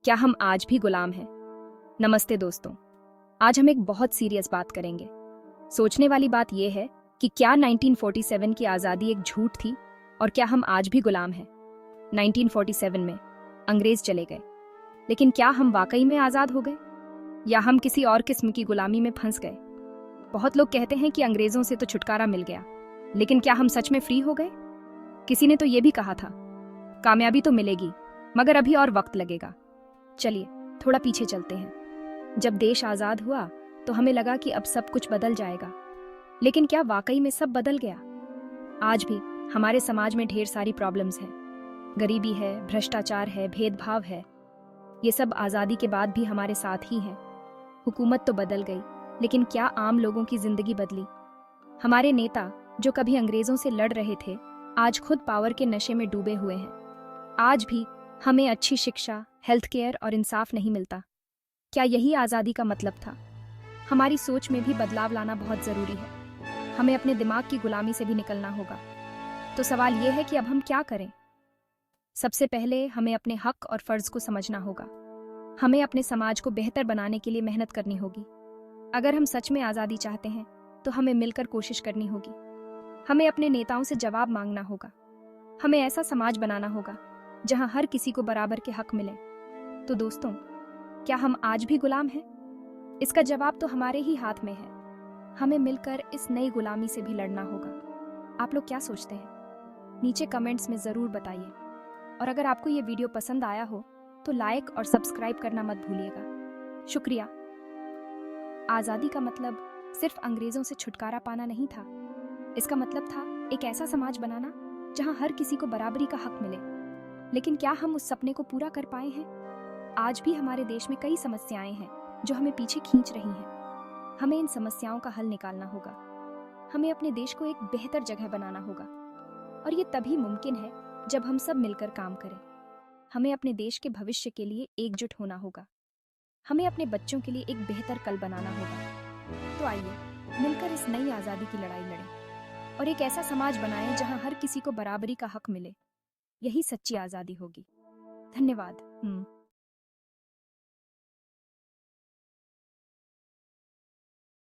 क्या हम आज भी गुलाम हैं? नमस्ते दोस्तों, आज हम एक बहुत सीरियस बात करेंगे। सोचने वाली बात यह है कि क्या 1947 की आज़ादी एक झूठ थी और क्या हम आज भी गुलाम हैं? 1947 में अंग्रेज चले गए, लेकिन क्या हम वाकई में आज़ाद हो गए या हम किसी और किस्म की गुलामी में फंस गए? बहुत लोग कहते हैं कि अंग्रेजों से तो छुटकारा मिल गया, लेकिन क्या हम सच में फ्री हो गए? किसी ने तो ये भी कहा था, कामयाबी तो मिलेगी मगर अभी और वक्त लगेगा। चलिए थोड़ा पीछे चलते हैं। जब देश आज़ाद हुआ तो हमें लगा कि अब सब कुछ बदल जाएगा, लेकिन क्या वाकई में सब बदल गया? आज भी हमारे समाज में ढेर सारी प्रॉब्लम्स हैं। गरीबी है, भ्रष्टाचार है, भेदभाव है। ये सब आज़ादी के बाद भी हमारे साथ ही हैं। हुकूमत तो बदल गई, लेकिन क्या आम लोगों की जिंदगी बदली? हमारे नेता जो कभी अंग्रेजों से लड़ रहे थे, आज खुद पावर के नशे में डूबे हुए हैं। आज भी हमें अच्छी शिक्षा, हेल्थ केयर और इंसाफ नहीं मिलता। क्या यही आज़ादी का मतलब था? हमारी सोच में भी बदलाव लाना बहुत ज़रूरी है। हमें अपने दिमाग की गुलामी से भी निकलना होगा। तो सवाल ये है कि अब हम क्या करें? सबसे पहले हमें अपने हक और फ़र्ज़ को समझना होगा। हमें अपने समाज को बेहतर बनाने के लिए मेहनत करनी होगी। अगर हम सच में आज़ादी चाहते हैं तो हमें मिलकर कोशिश करनी होगी। हमें अपने नेताओं से जवाब मांगना होगा। हमें ऐसा समाज बनाना होगा जहां हर किसी को बराबर के हक मिले। तो दोस्तों, क्या हम आज भी गुलाम हैं? इसका जवाब तो हमारे ही हाथ में है। हमें मिलकर इस नई गुलामी से भी लड़ना होगा। आप लोग क्या सोचते हैं? नीचे कमेंट्स में ज़रूर बताइए। और अगर आपको ये वीडियो पसंद आया हो तो लाइक और सब्सक्राइब करना मत भूलिएगा। शुक्रिया। आज़ादी का मतलब सिर्फ अंग्रेज़ों से छुटकारा पाना नहीं था। इसका मतलब था एक ऐसा समाज बनाना जहां हर किसी को बराबरी का हक मिले। लेकिन क्या हम उस सपने को पूरा कर पाए हैं? आज भी हमारे देश में कई समस्याएं हैं जो हमें पीछे खींच रही हैं। हमें इन समस्याओं का हल निकालना होगा। हमें अपने देश को एक बेहतर जगह बनाना होगा, और ये तभी मुमकिन है जब हम सब मिलकर काम करें। हमें अपने देश के भविष्य के लिए एकजुट होना होगा। हमें अपने बच्चों के लिए एक बेहतर कल बनाना होगा। तो आइए मिलकर इस नई आज़ादी की लड़ाई लड़ें और एक ऐसा समाज बनाएं जहां हर किसी को बराबरी का हक मिले। यही सच्ची आज़ादी होगी। धन्यवाद।